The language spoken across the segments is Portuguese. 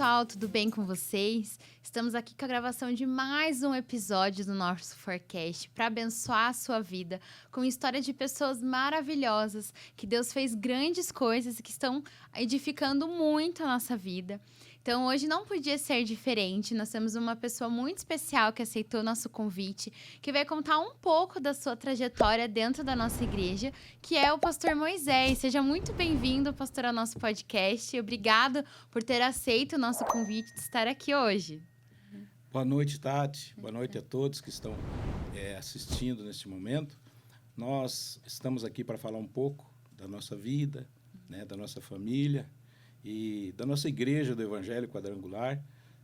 pessoal, tudo bem com vocês? Estamos aqui com a gravação de mais um episódio do nosso Forecast para abençoar a sua vida com história de pessoas maravilhosas, que Deus fez grandes coisas e que estão edificando muito a nossa vida. Então, hoje não podia ser diferente. Nós temos uma pessoa muito especial que aceitou nosso convite, que vai contar um pouco da sua trajetória dentro da nossa igreja, que é o pastor Moisés. Seja muito bem-vindo, pastor, ao nosso podcast. Obrigado por ter aceito o nosso convite de estar aqui hoje. Boa noite, Tati. Boa noite a todos que estão assistindo neste momento. Nós estamos aqui para falar um pouco da nossa vida, né, da nossa família, e da nossa igreja do Evangelho Quadrangular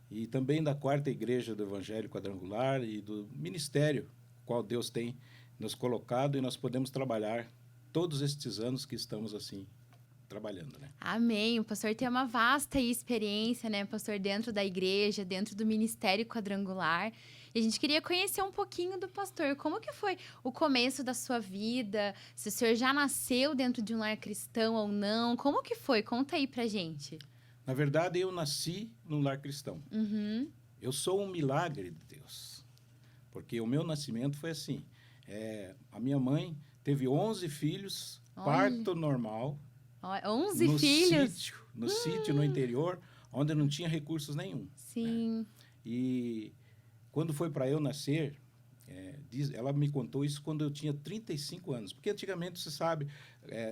e também da quarta igreja do Evangelho Quadrangular e do ministério qual Deus tem nos colocado e nós podemos trabalhar todos estes anos que estamos assim trabalhando, né? Amém. O pastor tem uma vasta experiência, né, pastor, dentro da igreja, dentro do ministério quadrangular. E a gente queria conhecer um pouquinho do pastor. Como que foi o começo da sua vida? Se o senhor já nasceu dentro de um lar cristão ou não? Como que foi? Conta aí pra gente. Na verdade, eu nasci num lar cristão. Uhum. Eu sou um milagre de Deus. Porque o meu nascimento foi assim. A minha mãe teve 11 filhos, parto normal. 11 filhos? No sítio, no interior, onde não tinha recursos nenhum. Sim. Né? E quando foi para eu nascer, ela me contou isso quando eu tinha 35 anos. Porque antigamente, você sabe,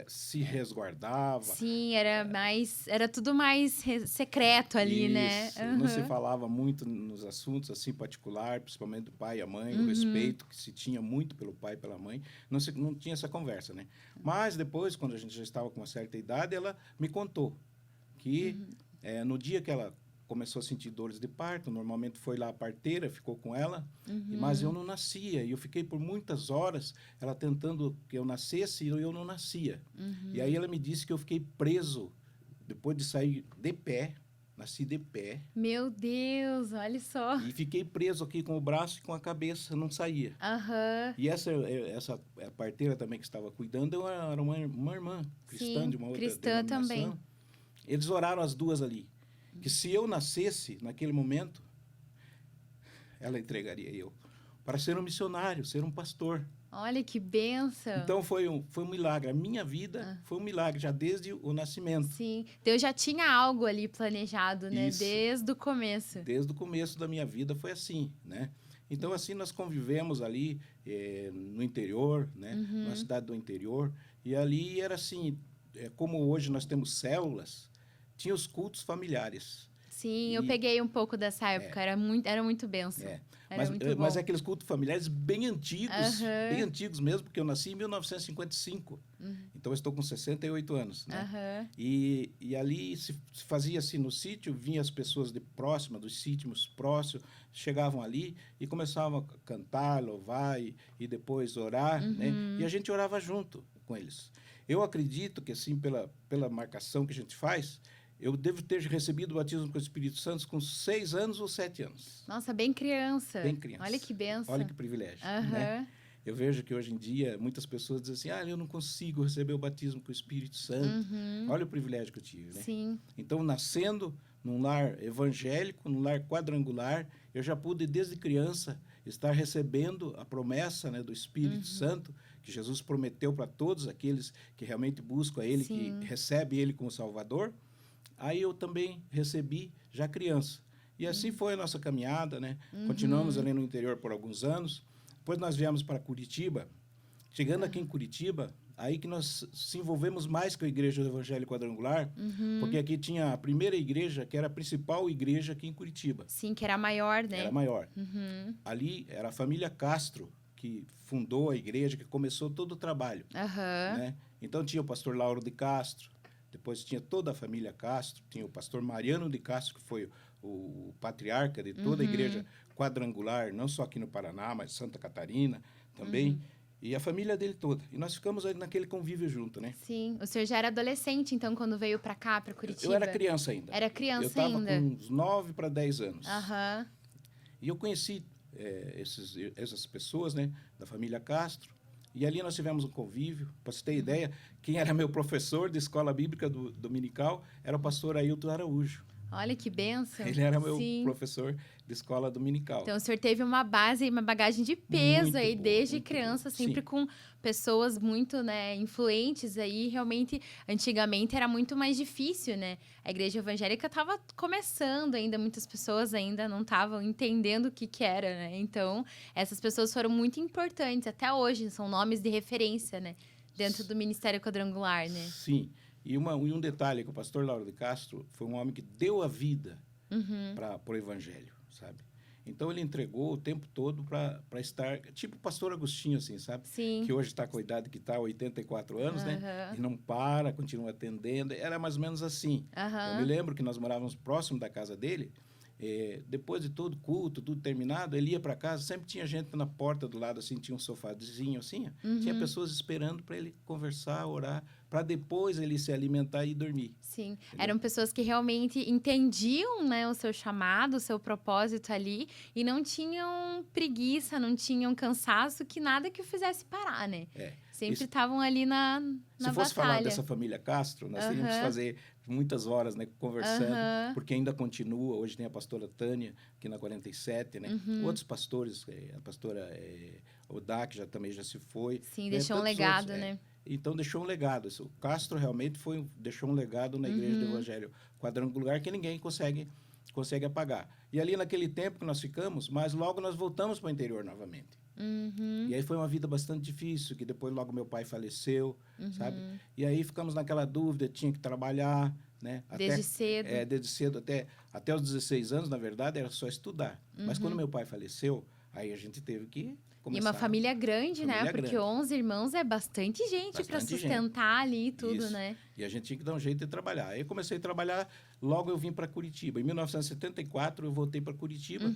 se resguardava. Sim, era tudo mais secreto ali, isso, né? Uhum. Não se falava muito nos assuntos assim particular, principalmente do pai e a mãe, o respeito que se tinha muito pelo pai e pela mãe. Não tinha essa conversa, né? Mas depois, quando a gente já estava com uma certa idade, ela me contou que no dia que ela começou a sentir dores de parto, normalmente foi lá a parteira, ficou com ela, mas eu não nascia. E eu fiquei por muitas horas, ela tentando que eu nascesse, e eu não nascia. E aí ela me disse que eu fiquei preso, depois de sair de pé, nasci de pé. Meu Deus, olha só. E fiquei preso aqui com o braço e com a cabeça, não saía. E essa parteira também que estava cuidando, era uma irmã cristã. Sim, De uma outra cristã também. Eles oraram as duas ali. Que se eu nascesse naquele momento, ela entregaria eu para ser um missionário, ser um pastor. Olha que bênção. Então foi um milagre. A minha vida foi um milagre já desde o nascimento. Sim, Deus já tinha algo ali planejado, né? Isso. Desde o começo. Desde o começo da minha vida foi assim, né? Então assim nós convivemos ali no interior, né? Na cidade do interior, e ali era assim, como hoje nós temos células, tinha os cultos familiares. Sim, eu peguei um pouco dessa época, era muito bênção. Mas aqueles cultos familiares bem antigos mesmo, porque eu nasci em 1955, então eu estou com 68 anos. Né? E ali se fazia assim no sítio, vinham as pessoas dos sítios próximos, chegavam ali e começavam a cantar, louvar e depois orar, né? E a gente orava junto com eles. Eu acredito que assim, pela marcação que a gente faz, eu devo ter recebido o batismo com o Espírito Santo com 6 anos ou 7 anos. Nossa, bem criança. Bem criança. Olha que bênção. Olha que privilégio. Né? Eu vejo que hoje em dia muitas pessoas dizem assim, eu não consigo receber o batismo com o Espírito Santo. Olha o privilégio que eu tive. Né? Sim. Então, nascendo num lar evangélico, num lar quadrangular, eu já pude, desde criança, estar recebendo a promessa, né, do Espírito Santo, que Jesus prometeu para todos aqueles que realmente buscam a Ele, que recebem Ele como Salvador. Aí eu também recebi já criança. E assim foi a nossa caminhada, né? Continuamos ali no interior por alguns anos. Depois nós viemos para Curitiba. Chegando aqui em Curitiba, aí que nós se envolvemos mais com a Igreja do Evangelho Quadrangular, porque aqui tinha a primeira igreja, que era a principal igreja aqui em Curitiba. Sim, que era maior, né? Era maior. Ali era a família Castro, que fundou a igreja, que começou todo o trabalho. Né? Então tinha o pastor Lauro de Castro, depois tinha toda a família Castro, tinha o pastor Mariano de Castro, que foi o patriarca de toda a igreja quadrangular, não só aqui no Paraná, mas Santa Catarina também, e a família dele toda. E nós ficamos aí naquele convívio junto, né? Sim. O senhor já era adolescente, então, quando veio para cá, para Curitiba? Eu era criança ainda. Era criança ainda? Eu ainda? estava com uns 9 para 10 anos. E eu conheci essas pessoas, né, da família Castro. E ali nós tivemos um convívio. Para você ter ideia, quem era meu professor de escola bíblica dominical era o pastor Ailton Araújo. Olha que bênção. Ele era meu Sim. professor de escola dominical. Então, o senhor teve uma base e uma bagagem de peso Muito aí boa, desde muito criança, boa. sempre Sim. com pessoas muito, né, influentes aí. Realmente, antigamente era muito mais difícil, né? A igreja evangélica estava começando ainda, muitas pessoas ainda não estavam entendendo o que que era, né? Então, essas pessoas foram muito importantes até hoje, são nomes de referência, né? Dentro do Ministério Quadrangular, né? Sim. E um detalhe, que o pastor Lauro de Castro foi um homem que deu a vida para o evangelho, sabe? Então ele entregou o tempo todo para estar, tipo o pastor Agostinho, assim, sabe? Sim. Que hoje está com a idade que está, 84 anos, né? Aham. E não para, continua atendendo. Era mais ou menos assim. Eu me Aham. lembro que nós morávamos próximo da casa dele. Depois de todo culto, tudo terminado, ele ia para casa, sempre tinha gente na porta do lado, assim, tinha um sofazinho, assim, tinha pessoas esperando para ele conversar, orar, para depois ele se alimentar e dormir. Sim, Entendeu? eram pessoas que realmente entendiam, né, o seu chamado, o seu propósito ali e não tinham preguiça, não tinham cansaço, que nada que o fizesse parar, né? Sempre Isso- estavam ali na Se fosse falar batalha. dessa família Castro, nós teríamos que Aham. fazer muitas horas, né, conversando, Aham. porque ainda continua. Hoje tem a pastora Tânia, aqui na 47, né? Outros pastores, a pastora Odá, que também já se foi. Sim, né? deixou um Tantos legado, outros, né? Então, deixou um legado. O Castro realmente deixou um legado na Igreja do Evangelho Quadrangular que ninguém consegue apagar. E ali, naquele tempo que nós ficamos, mas logo nós voltamos para o interior novamente. E aí foi uma vida bastante difícil, que depois logo meu pai faleceu, sabe? E aí ficamos naquela dúvida, tinha que trabalhar, né? Desde cedo. Desde cedo, até os 16 anos, na verdade, era só estudar. Mas quando meu pai faleceu, aí a gente teve que começar. E uma família grande, né? Família Porque grande. 11 irmãos é bastante gente para Bastante gente. sustentar ali e tudo, Isso. né? E a gente tinha que dar um jeito de trabalhar. Aí eu comecei a trabalhar, logo eu vim para Curitiba. Em 1974, eu voltei para Curitiba.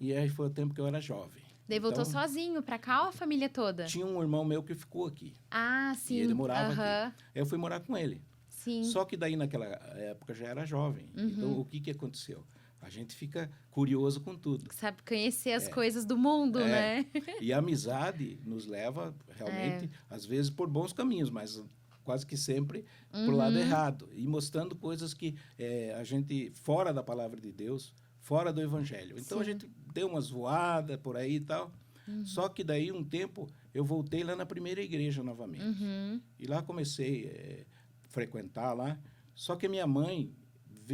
E aí foi o tempo que eu era jovem. Daí voltou Então, sozinho para cá ou a família toda? tinha um irmão meu que ficou aqui. Ah, sim. E ele morava Aham. aqui. Eu fui morar com ele. Sim. Só que daí, naquela época, já era jovem. Então, o que aconteceu? A gente fica curioso com tudo. Sabe conhecer as coisas do mundo, né? E a amizade nos leva, realmente, às vezes, por bons caminhos, mas quase que sempre para o lado errado. E mostrando coisas que a gente, fora da palavra de Deus, fora do evangelho. Então, a gente deu umas voadas por aí e tal. Só que daí, um tempo, eu voltei lá na primeira igreja novamente. E lá comecei a frequentar lá. Só que a minha mãe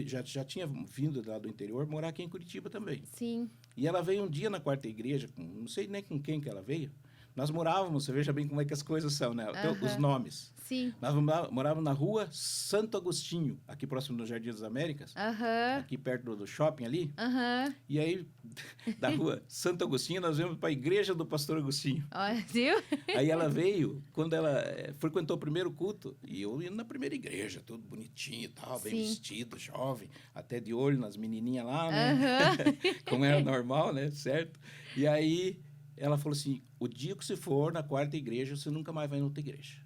já tinha vindo lá do interior morar aqui em Curitiba também. Sim. E ela veio um dia na quarta igreja, não sei nem com quem que ela veio. Nós morávamos, você veja bem como é que as coisas são, né? Os nomes. Sim. Nós morávamos na rua Santo Agostinho, aqui próximo do Jardim das Américas, aqui perto do shopping ali. E aí, da rua Santo Agostinho, nós viemos para a igreja do pastor Agostinho. Olha, viu? Aí ela veio, quando ela frequentou o primeiro culto, e eu indo na primeira igreja, tudo bonitinho e tal, bem vestido, jovem, até de olho nas menininhas lá, né? Como era normal, né? Certo? E aí ela falou assim, o dia que você for na quarta igreja, você nunca mais vai em outra igreja.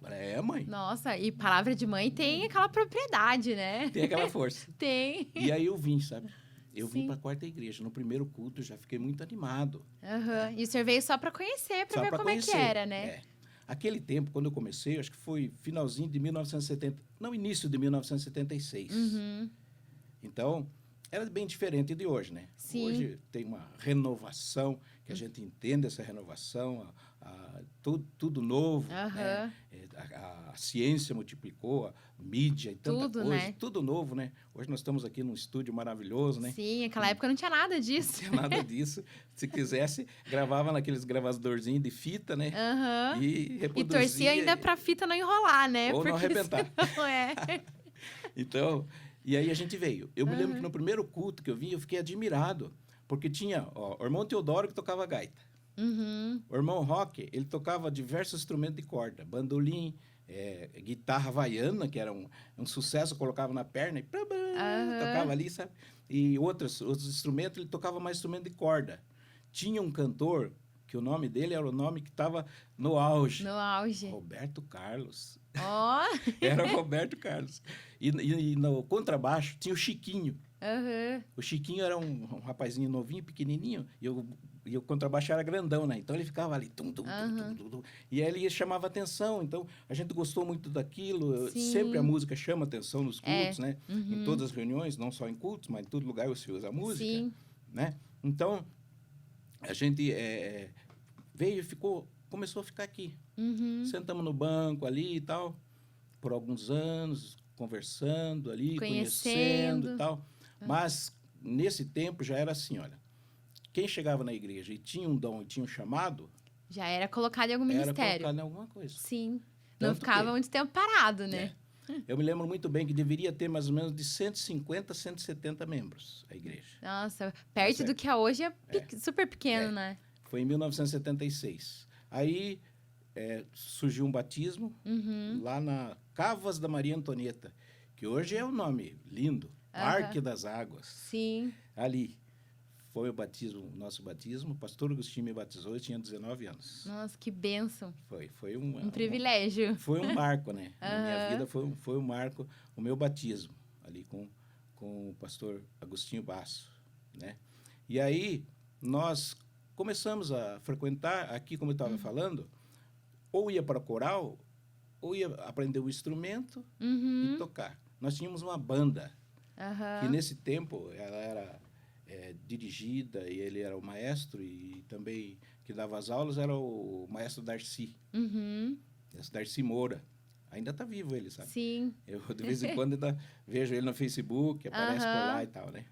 Eu falei, mãe? Nossa, e palavra de mãe tem aquela propriedade, né? Tem aquela força. Tem. E aí eu vim, sabe? Eu vim para a quarta igreja. No primeiro culto, já fiquei muito animado. E o senhor veio só para conhecer, para ver como é que era, né? Aquele tempo, quando eu comecei, acho que foi finalzinho de 1970, não, início de 1976. Então, era bem diferente de hoje, né? Sim. Hoje tem uma renovação, que a gente entende essa renovação, tudo novo, né? A ciência multiplicou, a mídia e tanta Tudo, coisa, né? tudo novo, né? Hoje nós estamos aqui num estúdio maravilhoso, né? Sim, naquela época não tinha nada disso. Não tinha nada disso. Se quisesse, gravava naqueles gravadorzinhos de fita, né? E reproduzia. E torcia ainda pra fita não enrolar, né? Ou não arrebentar. Senão, Então, e aí a gente veio. Eu me lembro que no primeiro culto que eu vim, eu fiquei admirado, porque tinha o irmão Teodoro que tocava gaita. O irmão Roque, ele tocava diversos instrumentos de corda, bandolim, guitarra havaiana, que era um sucesso, colocava na perna e tocava ali, sabe? E outros instrumentos, ele tocava mais instrumento de corda. Tinha um cantor, que o nome dele era o nome que estava no auge. No auge. Roberto Carlos. Oh. Era o Roberto Carlos. E no contrabaixo tinha o Chiquinho. Uhum. O Chiquinho era um rapazinho novinho, pequenininho, e eu e o contrabaixo era grandão, né? Então ele ficava ali, tum, tum, tum, tum, tum, tum, e aí ele chamava atenção. Então a gente gostou muito daquilo. Sempre a Sim. música chama atenção nos cultos, né? Em Uhum. todas as reuniões, não só em cultos, mas em todo lugar você usa a música, Sim. né? Então a gente veio e começou a ficar aqui. Uhum. Sentamos no banco ali e tal, por alguns anos, conversando ali, conhecendo e tal. Mas nesse tempo já era assim, olha, quem chegava na igreja e tinha um dom e tinha um chamado, Já era colocado em algum era ministério. colocado em alguma coisa. Sim. Não Tanto ficava que, muito tempo parado, né? eu me lembro muito bem que deveria ter mais ou menos de 150 a 170 membros a igreja. Nossa, perto do certo. que é hoje é super pequeno, né? Foi em 1976. Aí surgiu um batismo lá na Cavas da Maria Antonieta, que hoje é o nome lindo, Parque das Águas. Sim. Ali foi o nosso batismo. O pastor Agostinho me batizou, eu tinha 19 anos. Nossa, que bênção. Foi Um privilégio. foi um marco, né? Na minha vida foi um marco, o meu batismo, ali com o pastor Agostinho Basso, né? E aí nós começamos a frequentar, aqui como eu estava falando, ou ia para coral, ou ia aprender o instrumento e tocar. Nós tínhamos uma banda, que nesse tempo ela era dirigida, e ele era o maestro, e também que dava as aulas era o maestro Darcy, Darcy Moura. Ainda está vivo ele, sabe? Sim. Eu, de vez em quando, ainda vejo ele no Facebook, aparece por lá e tal, né?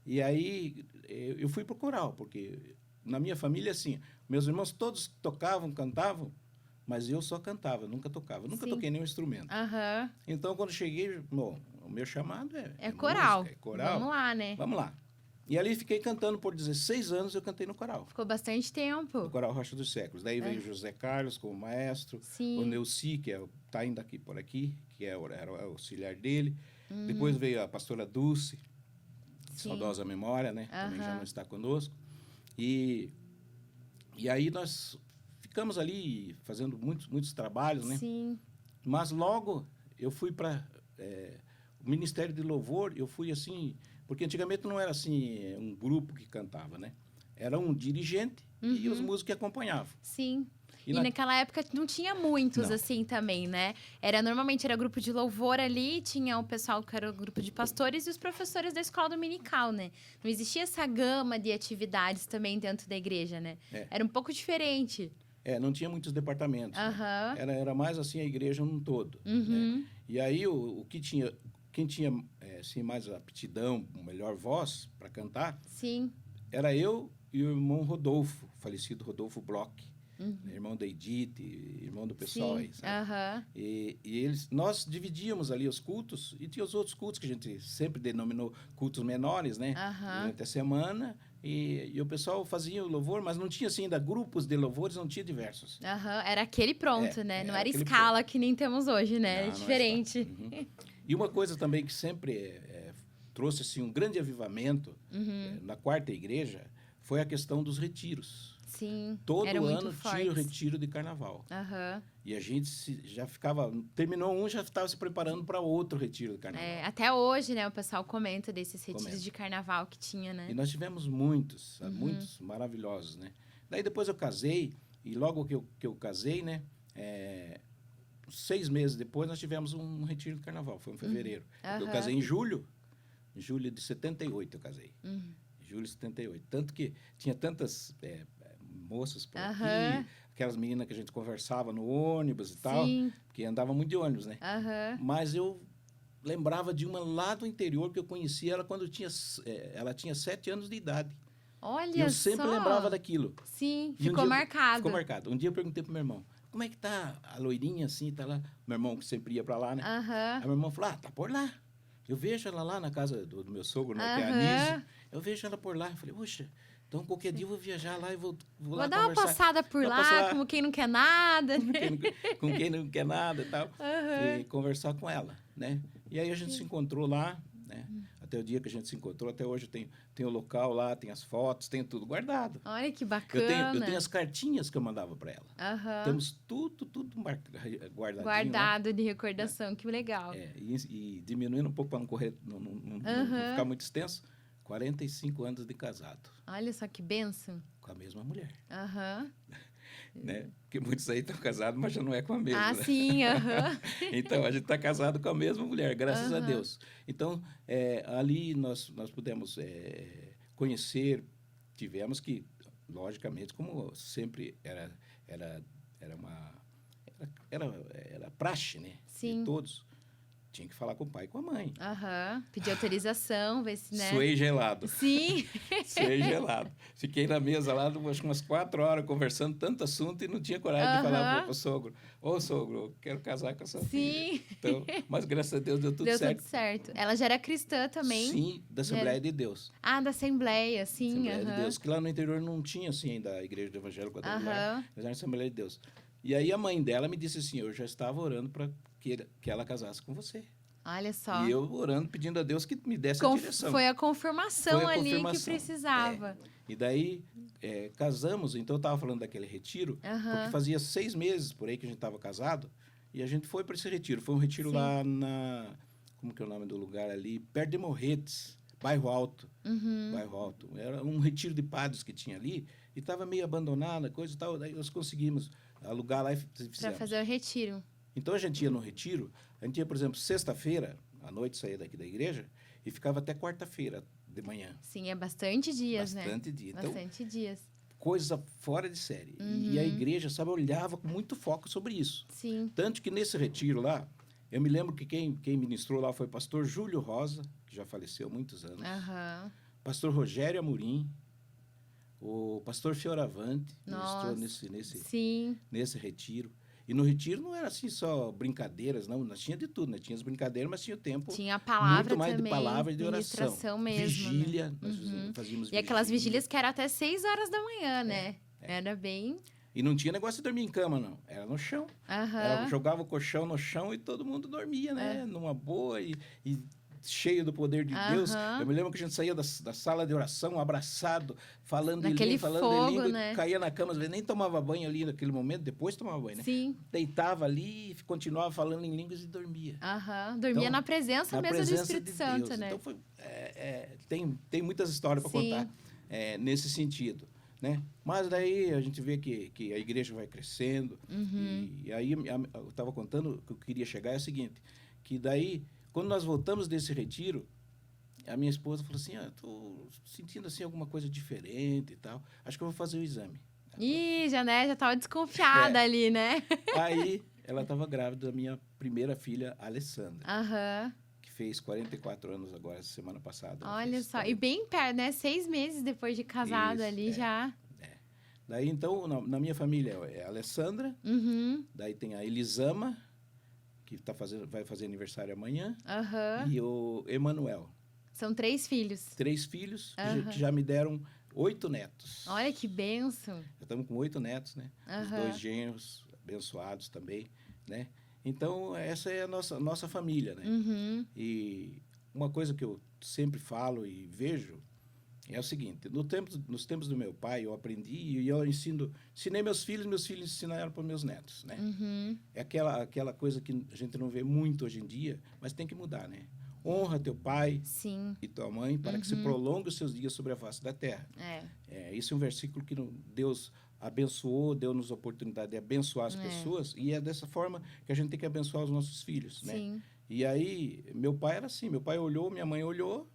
E aí, eu fui pro coral, porque na minha família, assim, meus irmãos todos tocavam, cantavam, mas eu só cantava, nunca tocava. Nunca toquei nenhum instrumento. Então, quando cheguei, bom, o meu chamado é coral. Música, é coral. Vamos lá, né? Vamos lá. E ali fiquei cantando por 16 anos, eu cantei no coral. Ficou bastante tempo. No Coral Rocha dos Séculos. Daí veio José Carlos como maestro, Sim. o Neuci, que está ainda aqui por aqui, que era o auxiliar dele. Depois veio a pastora Dulce, saudosa memória, né? Também já não está conosco. E aí nós ficamos ali fazendo muitos trabalhos, né? Sim. Mas logo eu fui para o Ministério de Louvor, eu fui assim, porque antigamente não era assim um grupo que cantava, né? Era um dirigente e os músicos que acompanhavam. Sim. E naquela época não tinha muitos, Não. assim, também, né? Normalmente era grupo de louvor ali, tinha o pessoal que era o grupo de pastores e os professores da escola dominical, né? Não existia essa gama de atividades também dentro da igreja, né? Era um pouco diferente. Não tinha muitos departamentos. Né? Era mais assim a igreja num todo. Né? E aí quem tinha assim, mais aptidão, melhor voz para cantar, Sim. era eu e o irmão Rodolfo, falecido Rodolfo Bloch. Irmão da Edith, irmão do pessoal aí, sabe? E nós dividíamos ali os cultos, e tinha os outros cultos que a gente sempre denominou cultos menores, né? Durante a semana, e o pessoal fazia o louvor, mas não tinha assim ainda grupos de louvores, não tinha diversos. Era aquele pronto, né? Não era escala que nem temos hoje, né? Não, é diferente. E uma coisa também que sempre trouxe assim, um grande avivamento na quarta igreja foi a questão dos retiros. Sim, todo era ano tinha o retiro de carnaval. E a gente já ficava... Terminou um, já estava se preparando para outro retiro de carnaval. Até hoje, né? O pessoal comenta desses retiros de carnaval que tinha, né? E nós tivemos muitos maravilhosos, né? Daí depois eu casei, e logo que eu casei, né? 6 meses depois, nós tivemos um retiro de carnaval. Foi em fevereiro. Eu casei em julho de 78 eu casei. Julho de 78. Tanto que tinha tantas... moças por aqui, aquelas meninas que a gente conversava no ônibus e tal, que andava muito de ônibus, né? Mas eu lembrava de uma lá do interior que eu conhecia ela quando ela tinha 7 anos de idade. Olha, e eu sempre lembrava daquilo. Sim, ficou marcado. Ficou marcado. Um dia eu perguntei pro meu irmão, como é que tá a loirinha assim, tá lá? Meu irmão que sempre ia para lá, né? Aí meu irmão falou, tá por lá. Eu vejo ela lá na casa do meu sogro, né, que é a Anísio. Eu vejo ela por lá. Eu falei, puxa, então qualquer dia eu vou viajar lá e vou lá dar uma passada por lá, como quem não quer nada. Com quem não quer nada e tal. E conversar com ela, né? E aí a gente se encontrou lá, né? Até o dia que a gente se encontrou, até hoje tem o local lá, tem as fotos, tem tudo guardado. Olha que bacana. Eu tenho as cartinhas que eu mandava para ela. Temos tudo guardadinho. Guardado de recordação, que legal. E diminuindo um pouco para não correr, não ficar muito extenso. 45 anos de casado. Olha só que bênção. Com a mesma mulher. Aham. Né? Porque muitos aí estão casados, mas já não é com a mesma. Ah, né? sim, aham. Então, a gente está casado com a mesma mulher, graças a Aham. Deus. Então, ali nós pudemos conhecer, tivemos que, logicamente, como sempre era uma... Era praxe, né? Sim. De todos. Tinha que falar com o pai e com a mãe. Aham. Pedir autorização, ver se, né? Suei gelado. Sim. Suei gelado. Fiquei na mesa lá, acho que umas 4 horas, conversando tanto assunto e não tinha coragem de falar pro sogro. Ô, sogro, eu quero casar com essa filha. Sim. Então, mas graças a Deus deu tudo Deu certo. tudo certo. Ela já era cristã também? Sim, da Assembleia de Deus. Ah, da Assembleia, sim. Assembleia de Deus, que lá no interior não tinha, assim, ainda a Igreja do Evangelho Quadrangular, mas era a Assembleia de Deus. E aí a mãe dela me disse assim, eu já estava orando para que ela casasse com você. Olha só. E eu orando, pedindo a Deus que me desse a direção. Foi a confirmação Foi a ali confirmação. que precisava. E daí, casamos, então eu estava falando daquele retiro, porque fazia 6 meses por aí que a gente estava casado, e a gente foi para esse retiro. Foi um retiro lá como que é o nome do lugar ali? Perto de Morretes, Bairro Alto. Bairro Alto. Era um retiro de padres que tinha ali, e estava meio abandonada, coisa e tal. Daí nós conseguimos alugar lá e fizemos. Para fazer o retiro. Então a gente ia no retiro, a gente ia, por exemplo, sexta-feira, à noite, saía daqui da igreja, e ficava até quarta-feira de manhã. Sim, é bastante dias, Bastante dia. Então, bastante dias. coisa fora de série. E a igreja, sabe, olhava com muito foco sobre isso. Sim. Tanto que nesse retiro lá, eu me lembro que quem ministrou lá foi o pastor Júlio Rosa, que já faleceu há muitos anos. Pastor Rogério Amorim, o pastor Fioravante, ministrou nesse retiro. E no retiro não era assim só brincadeiras, não. Nós tinha de tudo, né? Tinha as brincadeiras, mas tinha o tempo. Tinha a palavra muito mais também, de palavra e de oração. Mesmo, vigília, né? nós fazíamos vigília. E aquelas vigílias que eram até 6 horas da manhã, né? Era bem... E não tinha negócio de dormir em cama, não. Era no chão. Jogava o colchão no chão e todo mundo dormia, né? Numa boa e cheio do poder de Deus. Eu me lembro que a gente saía da sala de oração abraçado, falando em língua, né? Caía na cama, às vezes nem tomava banho ali naquele momento, depois tomava banho, né? Sim. Deitava ali, continuava falando em línguas e dormia. Dormia então, na presença mesmo do Espírito Santo, Deus. né? Então, tem muitas histórias para contar nesse sentido. Né? Mas daí a gente vê que a igreja vai crescendo. E aí eu estava contando que eu queria chegar é o seguinte, que daí, quando nós voltamos desse retiro, a minha esposa falou assim, estou sentindo assim alguma coisa diferente e tal. Acho que eu vou fazer o exame. Ih, já estava desconfiada ali, né? Aí ela estava grávida da minha primeira filha, Alessandra. Que fez 44 anos agora, semana passada. Olha só, e bem perto, né? 6 meses depois de casado ali já. Daí, então, na minha família é a Alessandra, daí tem a Elisama, que vai fazer aniversário amanhã, e o Emanuel. São 3 filhos. 3 filhos que já me deram 8 netos. Olha que bênção. Já estamos com 8 netos, né? Os 2 genros abençoados também, né? Então, essa é a nossa família, né? E uma coisa que eu sempre falo e vejo é o seguinte, nos tempos do meu pai, eu aprendi e eu ensinei meus filhos ensinaram para meus netos, né? É aquela coisa que a gente não vê muito hoje em dia, mas tem que mudar, né? Honra teu pai e tua mãe para que se prolongue os seus dias sobre a face da terra. Esse é um versículo que Deus abençoou, deu-nos a oportunidade de abençoar as pessoas, e é dessa forma que a gente tem que abençoar os nossos filhos, né? E aí, meu pai era assim, meu pai olhou, minha mãe olhou.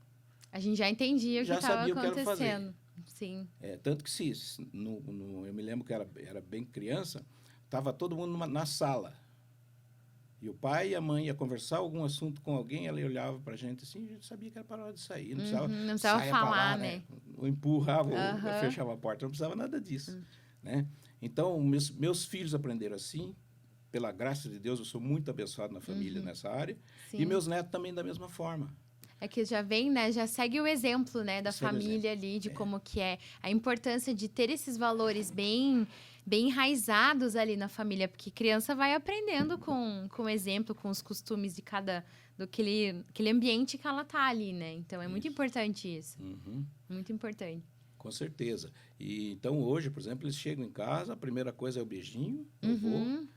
A gente já entendia o que estava acontecendo. Sim. Tanto que eu me lembro que era bem criança, estava todo mundo na sala. E o pai e a mãe iam conversar algum assunto com alguém, ela olhava para a gente assim, a gente sabia que era para a hora de sair. Não precisava falar, né? Ou empurrava, ou fechava a porta, não precisava nada disso. Né? Então, meus filhos aprenderam assim, pela graça de Deus, eu sou muito abençoado na família nessa área. E meus netos também da mesma forma. É que já vem, né? Já segue o exemplo, né? Da família ali, de como que é a importância de ter esses valores bem enraizados ali na família. Porque criança vai aprendendo com o exemplo, com os costumes de aquele ambiente que ela tá ali, né? Então, é muito importante isso. Muito importante. Com certeza. E, então, hoje, por exemplo, eles chegam em casa, a primeira coisa é o beijinho, eu vou,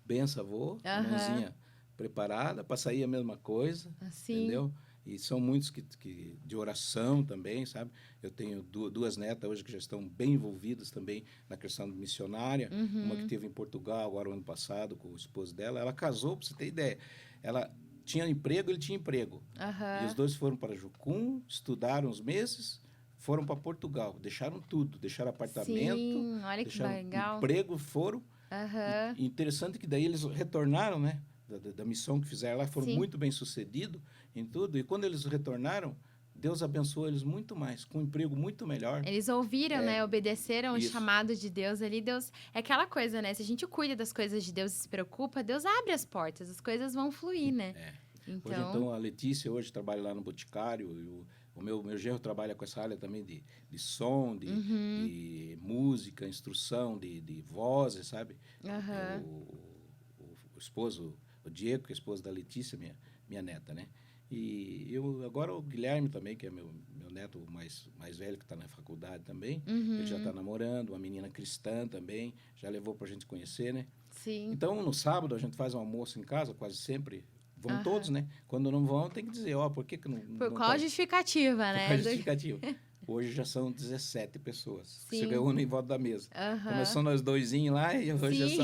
benção, avô, mãozinha preparada, para sair a mesma coisa, entendeu? E são muitos que de oração também, sabe? Eu tenho duas netas hoje que já estão bem envolvidas também na questão missionária. Uma que teve em Portugal agora o ano passado com o esposo dela. Ela casou, para você ter ideia. Ela tinha emprego, ele tinha emprego. E os dois foram para Jucum, estudaram uns meses, foram para Portugal. Deixaram tudo, deixaram apartamento, Sim, olha que deixaram legal. emprego, foram. E interessante que daí eles retornaram, né? Da missão que fizeram lá, foram Sim. muito bem sucedidos em tudo. E quando eles retornaram, Deus abençoou eles muito mais, com um emprego muito melhor. Eles ouviram, né? Obedeceram o Isso. chamado de Deus ali. Deus é aquela coisa, né? Se a gente cuida das coisas de Deus e se preocupa, Deus abre as portas, as coisas vão fluir, né? Hoje, então, a Letícia hoje trabalha lá no Boticário, e o meu genro trabalha com essa área também de som, de música, instrução, de vozes, sabe? O esposo, o Diego, que é esposo da Letícia, minha neta, né? E eu agora o Guilherme também, que é meu neto mais velho, que está na faculdade também. Ele já está namorando, uma menina cristã também, já levou para a gente conhecer, né? Sim. Então, no sábado, a gente faz um almoço em casa, quase sempre. Vão todos, né? Quando não vão, tem que dizer, por que não... Por qual justificativa, né? Por qual justificativa. Hoje já são 17 pessoas. Sim. Você reúne em volta da mesa. Começou nós doisinhos lá e hoje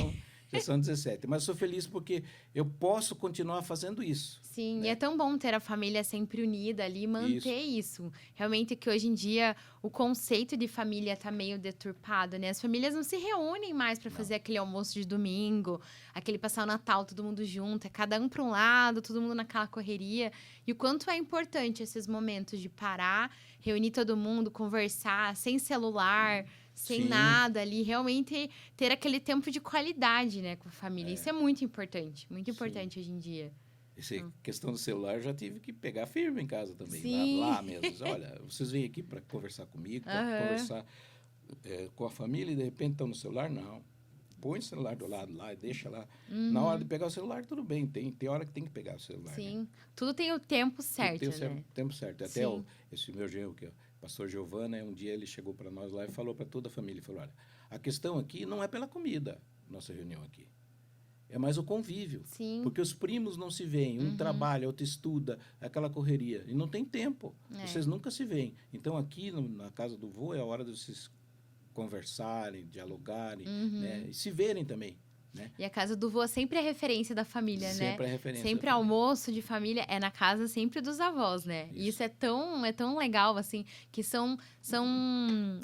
já são 17. Mas sou feliz porque eu posso continuar fazendo isso. Sim, né? E é tão bom ter a família sempre unida ali e manter isso. Realmente que hoje em dia o conceito de família tá meio deturpado, né? As famílias não se reúnem mais para fazer aquele almoço de domingo, aquele passar o Natal todo mundo junto, é cada um para um lado, todo mundo naquela correria. E o quanto é importante esses momentos de parar, reunir todo mundo, conversar, sem celular, sem nada ali, realmente ter aquele tempo de qualidade, né, com a família. Isso é muito importante hoje em dia. Essa questão do celular, eu já tive que pegar firme em casa também, Sim. lá mesmo. Diz, olha, vocês vêm aqui para conversar comigo, para conversar com a família e de repente estão no celular? Não. Põe o celular do lado lá e deixa lá. Na hora de pegar o celular, tudo bem. Tem hora que tem que pegar o celular. Sim. Né? Tudo tem o tempo certo, tem o né? tempo certo. Até esse meu genro, que é o pastor Giovana, um dia ele chegou para nós lá e falou para toda a família, falou, olha, a questão aqui não é pela comida, nossa reunião aqui. É mais o convívio. Sim. Porque os primos não se veem. Um trabalha, outro estuda, aquela correria. E não tem tempo. Vocês nunca se veem. Então, aqui na casa do vô, é a hora de vocês conversarem, dialogarem, né? E se verem também. Né? E a casa do vô sempre é referência da família, né? Sempre é referência. Sempre almoço de família é na casa sempre dos avós, né? Isso. E isso é tão legal, assim, que são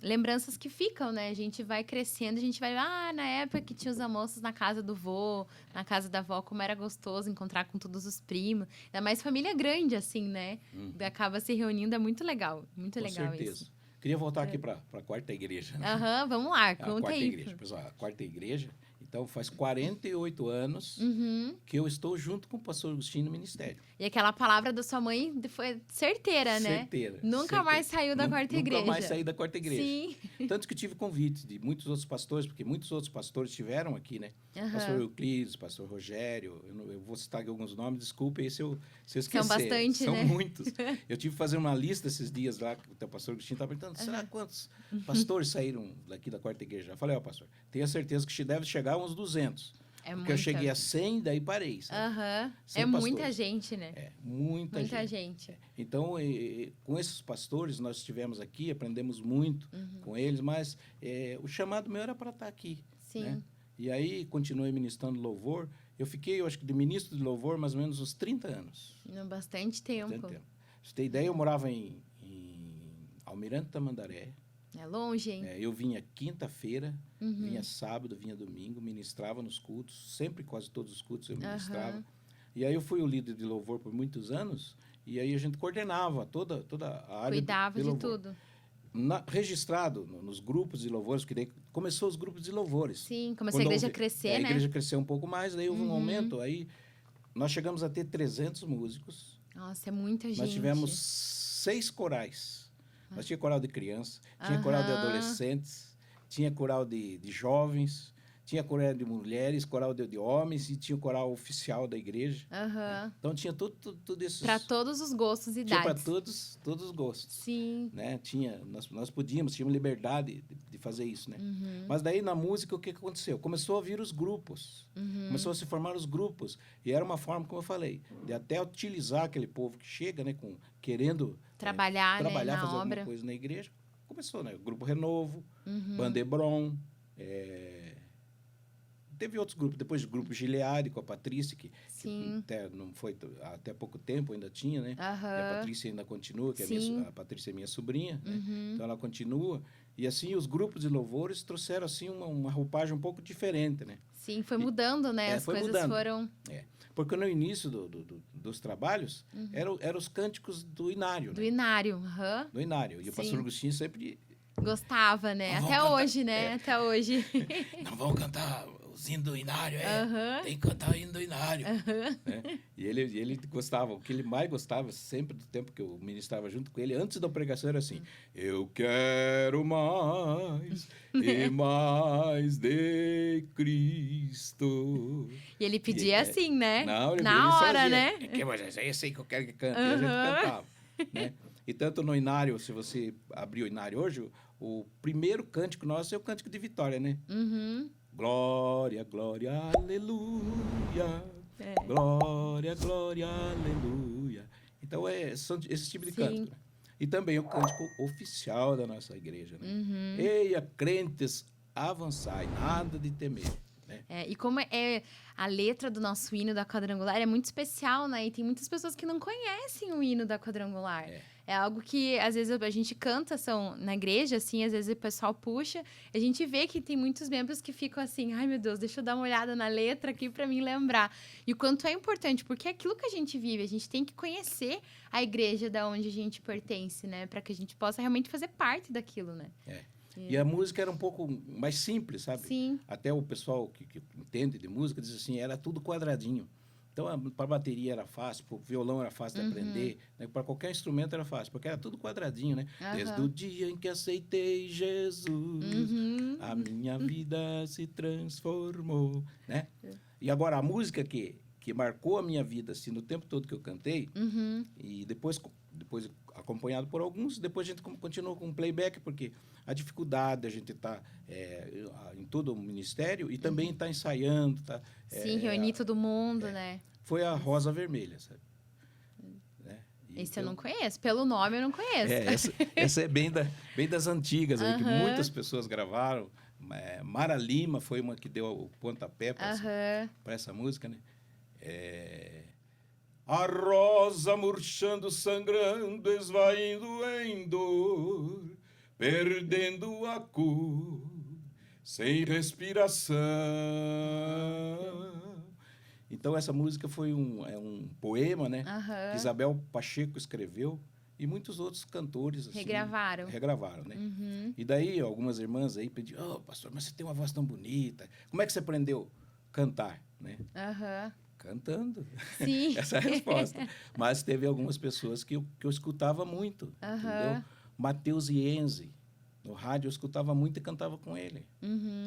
lembranças que ficam, né? A gente vai crescendo, a gente vai... na época que tinha os almoços na casa do vô, na casa da avó, como era gostoso encontrar com todos os primos. Ainda mais família grande, assim, né? Acaba se reunindo, é muito legal. Muito legal certeza. Isso. Queria voltar aqui para a quarta igreja. Né? Vamos lá, conta aí. Igreja. Pessoal, a quarta igreja... Então, faz 48 anos que eu estou junto com o pastor Agostinho no ministério. E aquela palavra da sua mãe foi certeira, né? Certeira. Nunca mais saiu da quarta igreja. Nunca mais saí da quarta igreja. Sim. Tanto que tive convite de muitos outros pastores, porque muitos outros pastores estiveram aqui, né? Pastor Euclides, pastor Rogério, eu vou citar aqui alguns nomes, desculpe se eu esquecer. São bastante, São né? muitos. Eu tive que fazer uma lista esses dias lá, que o pastor Agostinho estava perguntando, será quantos pastores saíram daqui da quarta igreja? Eu falei, pastor, tenha certeza que deve chegar a uns 200. Porque eu cheguei a 100, daí parei. É muita gente, né? Muita gente. Então, com esses pastores, nós estivemos aqui, aprendemos muito com eles, mas o chamado meu era para estar aqui. Sim. Né? E aí, continuei ministrando louvor. Eu fiquei, eu acho que de ministro de louvor, mais ou menos uns 30 anos. Bastante tempo. Pra você ter ideia, eu morava em Almirante Tamandaré. É longe, hein? Eu vinha quinta-feira, vinha sábado, vinha domingo, ministrava nos cultos, sempre quase todos os cultos eu ministrava. E aí eu fui o líder de louvor por muitos anos, e aí a gente coordenava toda a área Cuidava de de louvor. tudo. Registrado nos grupos de louvores, porque daí começou os grupos de louvores. Sim, começou a igreja a crescer, né? A igreja cresceu um pouco mais, daí houve um aumento, aí nós chegamos a ter 300 músicos. Nossa, é muita gente. Nós tivemos 6 corais. Nós tinha coral de criança, tinha coral de adolescentes, tinha coral de jovens, tinha coral de mulheres, coral de homens e tinha o coral oficial da igreja. Aham. Então tinha tudo esses... Para todos os gostos e Tinha para idades. todos os gostos. Sim. Né? Nós tínhamos liberdade de fazer isso, né? Mas daí na música o que aconteceu? Começou a vir os grupos, começou a se formar os grupos e era uma forma, como eu falei, de até utilizar aquele povo que chega, né, querendo Trabalhar, né, fazer na alguma obra. coisa na igreja. Começou, né? O Grupo Renovo, Bandebron, teve outros grupos, depois o Grupo Gileade com a Patrícia, que Sim. até não foi até pouco tempo, ainda tinha, né? Aham. E a Patrícia ainda continua, que Sim. a Patrícia é minha sobrinha, né? Então ela continua. E assim, os grupos de louvores trouxeram assim uma roupagem um pouco diferente, né? Sim, foi mudando, né? As foi coisas mudando. foram... Porque no início dos trabalhos, eram os cânticos do Inário, Do né? Inário. Aham. Do Inário. E o Sim. pastor Agostinho sempre... Gostava, né? Não, Até vamos cantar. hoje, né? Até hoje. Não vão cantar os hinos do Inário, Aham. tem que cantar o hino do Inário. Né? E ele gostava, o que ele mais gostava, sempre do tempo que eu ministrava junto com ele, antes da pregação era assim, eu quero mais e mais de Cristo. E ele pedia assim, né? Não, ele Na hora, fazia, né? Mas eu sei que eu quero que cante. E a gente cantava, né? E tanto no Inário, se você abrir o Inário hoje, o primeiro cântico nosso é o cântico de vitória, né? Glória, glória, aleluia. Glória, glória, aleluia. Então, são esse tipo de cântico. Né? E também o cântico oficial da nossa igreja. Né? Eia, crentes, avançai, nada de temer. Né? E como a letra do nosso hino da Quadrangular é muito especial, né? E tem muitas pessoas que não conhecem o hino da Quadrangular. É algo que, às vezes, a gente canta na igreja, assim, às vezes o pessoal puxa. A gente vê que tem muitos membros que ficam assim, ai, meu Deus, deixa eu dar uma olhada na letra aqui para mim lembrar. E o quanto é importante, porque é aquilo que a gente vive, a gente tem que conhecer a igreja da onde a gente pertence, né? Para que a gente possa realmente fazer parte daquilo, né? E a música era um pouco mais simples, sabe? Sim. Até o pessoal que entende de música diz assim, era tudo quadradinho. Então, para bateria era fácil, para o violão era fácil de aprender, né? Para qualquer instrumento era fácil, porque era tudo quadradinho, né? Desde o dia em que aceitei Jesus, a minha vida se transformou, né? E agora, a música que marcou a minha vida, assim, no tempo todo que eu cantei, e depois acompanhado por alguns, depois a gente continuou com playback, porque a dificuldade, a gente está em todo o ministério e também está ensaiando. Sim, reunir todo mundo, né? Foi a Rosa Vermelha, sabe? Né? Esse eu não conheço. Pelo nome eu não conheço. Essa é bem das antigas, aí, que muitas pessoas gravaram. Mara Lima foi uma que deu o pontapé para essa música, né? A rosa murchando, sangrando, esvaindo em dor, perdendo a cor, sem respiração. Então, essa música foi um poema, né? Que Isabel Pacheco escreveu e muitos outros cantores assim, regravaram, né? E daí, algumas irmãs aí pediram, pastor, mas você tem uma voz tão bonita, como é que você aprendeu a cantar, né? Cantando. Sim. Essa é a resposta. Mas teve algumas pessoas que eu escutava muito, entendeu? Mateus Ienzi, no rádio eu escutava muito e cantava com ele.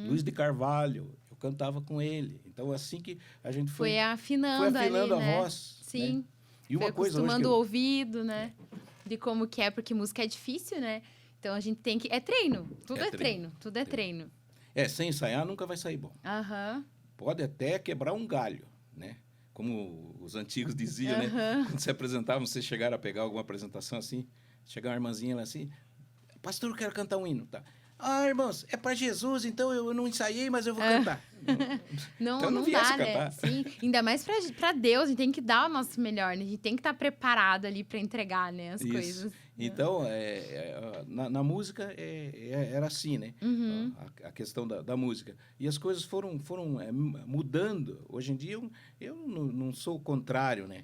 Luiz de Carvalho, eu cantava com ele. Então, assim que a gente foi afinando ali, a né? voz. Sim. Né? E uma coisa acostumando o ouvido, né? De como que é, porque música é difícil, né? Então, a gente tem que... É treino. Tudo é treino. Tudo é treino. Sem ensaiar nunca vai sair bom. Pode até quebrar um galho, né? Como os antigos diziam, né? Quando se apresentavam, vocês chegaram a pegar alguma apresentação assim, chega uma irmãzinha lá assim, pastor, eu quero cantar um hino, tá? Irmãos, é para Jesus, então eu não ensaiei, mas eu vou cantar. Então não dá, né? cantar. Sim, ainda mais para Deus, a gente tem que dar o nosso melhor, né? A gente tem que estar preparado ali para entregar, né, as coisas. Então, na música era assim, né? A questão da música. E as coisas foram mudando. Hoje em dia, eu não sou o contrário, né?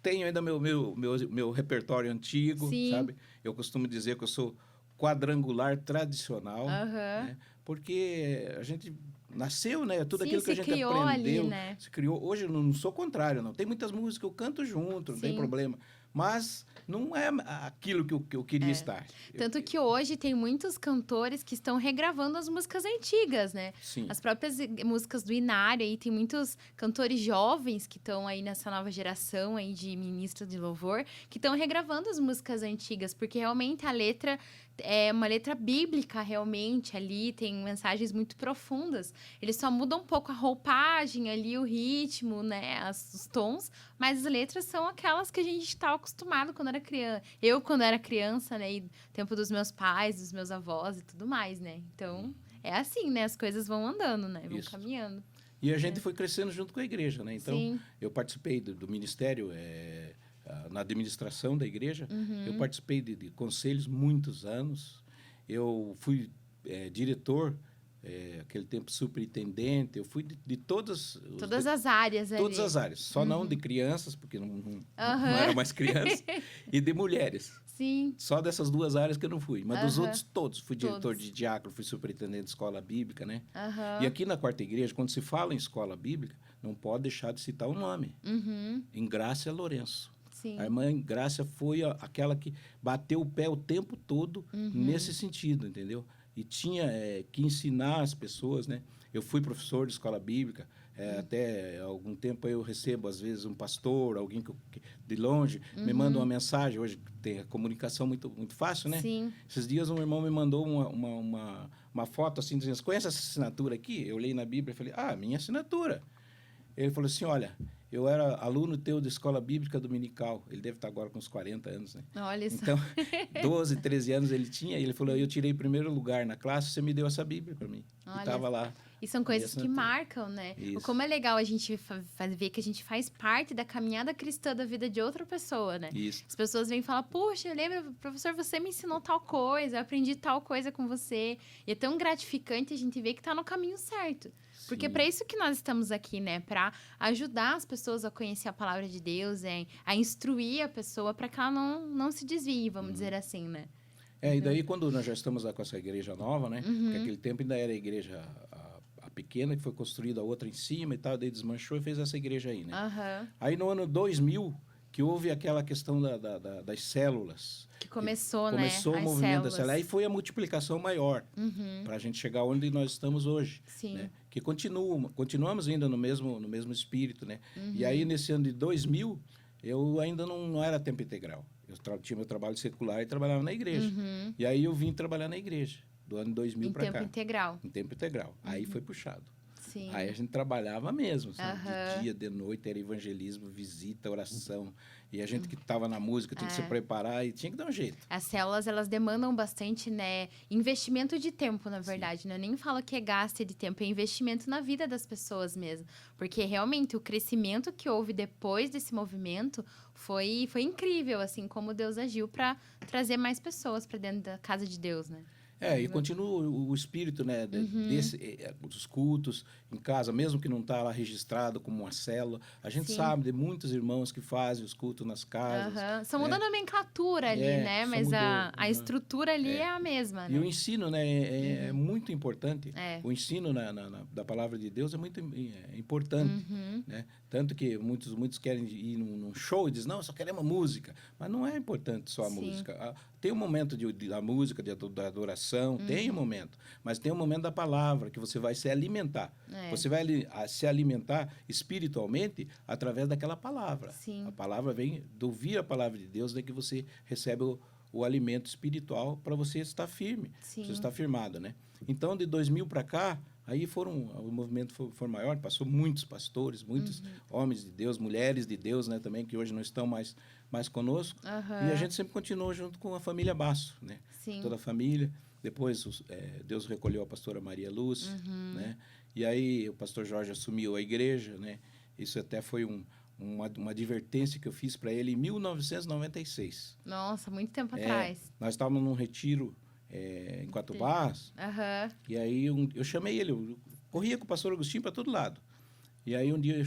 Tenho ainda meu repertório antigo, sabe? Eu costumo dizer que eu sou quadrangular tradicional, né? Porque a gente nasceu, né? Tudo aquilo que a gente aprendeu, ali, né? se criou. Hoje eu não sou contrário, não. Tem muitas músicas que eu canto junto, não tem problema. mas não é aquilo que eu queria estar. Tanto que hoje tem muitos cantores que estão regravando as músicas antigas, né? Sim. As próprias músicas do Inário, aí tem muitos cantores jovens que estão aí nessa nova geração aí de ministros de louvor, que estão regravando as músicas antigas, porque realmente a letra é uma letra bíblica, realmente, ali tem mensagens muito profundas. Eles só mudam um pouco a roupagem ali, o ritmo, né, os tons, mas as letras são aquelas que a gente estava acostumado quando era criança. Eu, quando era criança, né, e tempo dos meus pais, dos meus avós e tudo mais, né? Então, é assim, né, as coisas vão andando, né, vão caminhando. E a gente foi crescendo junto com a igreja, né? Então, Sim. eu participei do ministério, na administração da igreja. Eu participei de conselhos muitos anos. Eu fui diretor, aquele tempo superintendente. Eu fui de todas as áreas ali. Todas as áreas. Só não de crianças, porque não era mais criança. E de mulheres. Sim. Só dessas duas áreas que eu não fui. Mas dos outros, todos. Fui diretor de diácono, fui superintendente de escola bíblica, né? E aqui na Quarta Igreja, quando se fala em escola bíblica, não pode deixar de citar o nome. Engrácia Lourenço. Sim. A irmã Engrácia foi aquela que bateu o pé o tempo todo nesse sentido, entendeu? E tinha que ensinar as pessoas, né? Eu fui professor de escola bíblica, até algum tempo eu recebo, às vezes, um pastor, alguém de longe, me manda uma mensagem. Hoje tem a comunicação muito, muito fácil, né? Sim. Esses dias um irmão me mandou uma foto assim, dizendo: "Você conhece essa assinatura aqui?" Eu olhei na Bíblia e falei: minha assinatura. Ele falou assim: "Olha, eu era aluno teu de escola bíblica dominical." Ele deve estar agora com uns 40 anos, né? Olha isso. Então, 12, 13 anos ele tinha. E ele falou: "Eu tirei primeiro lugar na classe, você me deu essa Bíblia para mim." Olha, e estava lá. E são coisas que marcam, né? Isso. Como é legal a gente ver que a gente faz parte da caminhada cristã da vida de outra pessoa, né? Isso. As pessoas vêm e falam: "Puxa, lembra, professor, você me ensinou tal coisa, eu aprendi tal coisa com você." E é tão gratificante a gente ver que está no caminho certo. Porque é para isso que nós estamos aqui, né? Para ajudar as pessoas a conhecer a palavra de Deus, a instruir a pessoa para que ela não se desvie, vamos dizer assim, né? E daí quando nós já estamos lá com essa igreja nova, né? Porque aquele tempo ainda era a igreja a pequena, que foi construída a outra em cima e tal, daí desmanchou e fez essa igreja aí, né? Aí no ano 2000, que houve aquela questão das células. Que começou, né? Começou o movimento das células. Aí foi a multiplicação maior para a gente chegar onde nós estamos hoje. Sim. Né? Que continuamos ainda no mesmo espírito, né? E aí, nesse ano de 2000, eu ainda não era tempo integral. Eu tinha meu trabalho secular e trabalhava na igreja. E aí eu vim trabalhar na igreja, do ano 2000 para cá. Em tempo integral. Em tempo integral. Aí foi puxado. Sim. Aí a gente trabalhava mesmo, sabe? De dia, de noite, era evangelismo, visita, oração. E a gente que estava na música tinha que se preparar e tinha que dar um jeito. As células, elas demandam bastante, né? Investimento de tempo, na verdade. Né? Eu nem falo que é gasto de tempo, é investimento na vida das pessoas mesmo. Porque, realmente, o crescimento que houve depois desse movimento foi incrível, assim, como Deus agiu para trazer mais pessoas para dentro da casa de Deus, né? E continua o espírito, né, dos cultos em casa, mesmo que não está lá registrado como uma célula. A gente sabe de muitos irmãos que fazem os cultos nas casas. Só muda a nomenclatura ali, né? Mas mudou, a estrutura ali é a mesma, né? E o ensino, né, é muito importante. O ensino da palavra de Deus é muito importante, né? Tanto que muitos querem ir num show e dizem: "Não, só queremos música." Mas não é importante só a música. Tem um momento da música, da adoração, tem um momento. Mas tem um momento da palavra, que você vai se alimentar. Você vai se alimentar espiritualmente através daquela palavra. Sim. A palavra vem de ouvir a palavra de Deus, daí que você recebe o alimento espiritual para você estar firme, Sim. você estar firmado, né? Então, de 2000 para cá, aí o movimento foi maior, passou muitos pastores, muitos homens de Deus, mulheres de Deus, né, também, que hoje não estão mais conosco. E a gente sempre continuou junto com a família Basso, né? Sim. Toda a família. Depois, Deus recolheu a pastora Maria Lúcia, né? E aí o pastor Jorge assumiu a igreja, né? Isso até foi uma advertência que eu fiz para ele em 1996. Nossa, muito tempo atrás. Nós estávamos num retiro em Quatro Barras. E aí eu chamei ele, eu corria com o pastor Agostinho para todo lado. E aí um dia,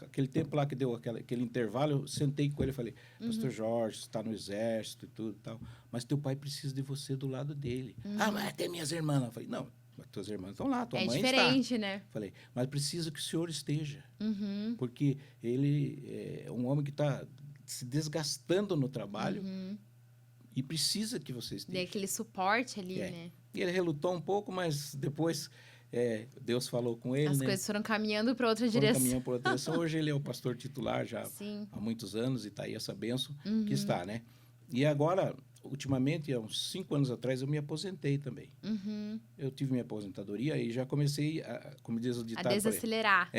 aquele tempo lá que deu aquele intervalo, eu sentei com ele e falei: "Pastor Jorge, você está no exército e tudo e tal, mas teu pai precisa de você do lado dele." "Mas tem minhas irmãs." Eu falei: "Não, mas tuas irmãs estão lá, tua mãe está." É diferente, né? Falei: "Mas precisa que o senhor esteja." Porque ele é um homem que está se desgastando no trabalho Uhum. e precisa que você Dê esteja. aquele suporte ali, É. né? E ele relutou um pouco, mas depois Deus falou com ele, As né? coisas foram caminhando para outra Foram direção. caminhando por outra direção. Hoje ele é o pastor titular já Sim. há muitos anos e está aí essa bênção Uhum. que está, né? E agora, ultimamente, há uns 5 anos atrás, eu me aposentei também. Uhum. Eu tive minha aposentadoria e já comecei, como diz o A ditado, por aí, desacelerar.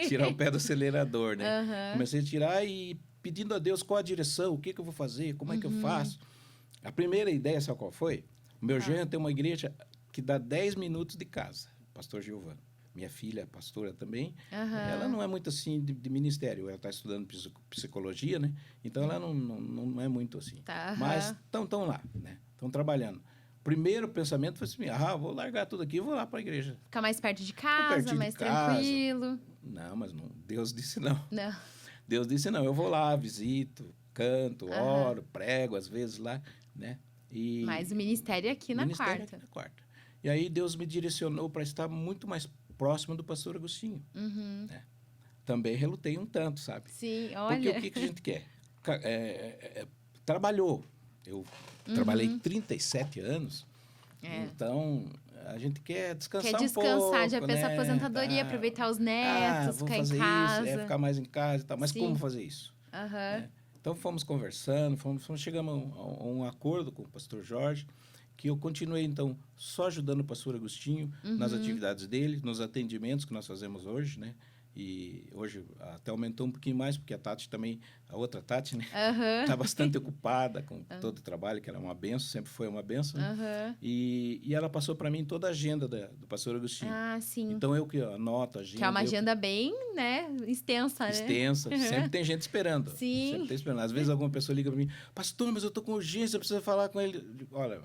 tirar o pé do acelerador, né? Aham. Comecei a tirar e pedindo a Deus qual a direção, o que eu vou fazer, como é que eu Uhum. faço. A primeira ideia, sabe qual foi? O meu Ah. genro tem uma igreja que dá 10 minutos de casa, pastor Giovano. Minha filha é pastora também. Aham. Ela não é muito assim de ministério, ela está estudando psicologia, né? Então ela não é muito assim. Tá, aham. Mas estão lá, né? Estão trabalhando. Primeiro pensamento foi assim: vou largar tudo aqui e vou lá para a igreja. Ficar mais perto de casa, pertinho de mais casa. tranquilo. Não, mas não, Deus disse não. Não. Deus disse não, eu vou lá, visito, canto, Aham. oro, prego às vezes lá, né? E Mas o ministério é aqui na ministério quarta. aqui na quarta. E aí Deus me direcionou para estar muito mais próximo do pastor Agostinho. Uhum. Também relutei um tanto, sabe? Sim, Porque olha. o que a gente quer? Trabalhou. Eu trabalhei 37 anos, É. então a gente quer descansar Quer um pouco, descansar, já pensa né? aposentadoria, aproveitar os netos, vou ficar em fazer casa. isso, ficar mais em casa e tal. Mas Sim. como fazer isso? Aham. né? Então fomos conversando, chegamos a um acordo com o pastor Jorge, que eu continuei então só ajudando o pastor Agostinho nas atividades dele, nos atendimentos que nós fazemos hoje, né? E hoje até aumentou um pouquinho mais, porque a Tati também, a outra Tati, né? Aham. Está bastante ocupada com todo o trabalho, que era uma benção, sempre foi uma benção. Né? Aham. E ela passou para mim toda a agenda do pastor Agostinho. Ah, sim. Então eu que anoto a agenda. Que é uma eu que- agenda bem, né, extensa, né? extensa, sempre tem gente esperando. Sim. Sempre tem esperando. Às vezes alguma pessoa liga para mim: pastor, mas eu tô com urgência, eu preciso falar com ele. Eu digo: olha,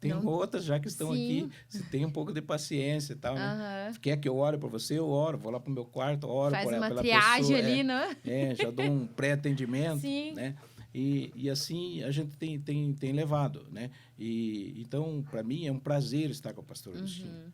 tem Não- outras já que estão Sim. aqui, você tem um pouco de paciência e tal, né? Aham. Quer que eu ore por você? Eu oro, vou lá pro meu quarto, oro Faz por ela, uma pela triagem pessoa. ali, né? Já dou um pré-atendimento, Sim. né? E assim a gente tem levado, né? Então, para mim, é um prazer estar com o pastor Agostinho.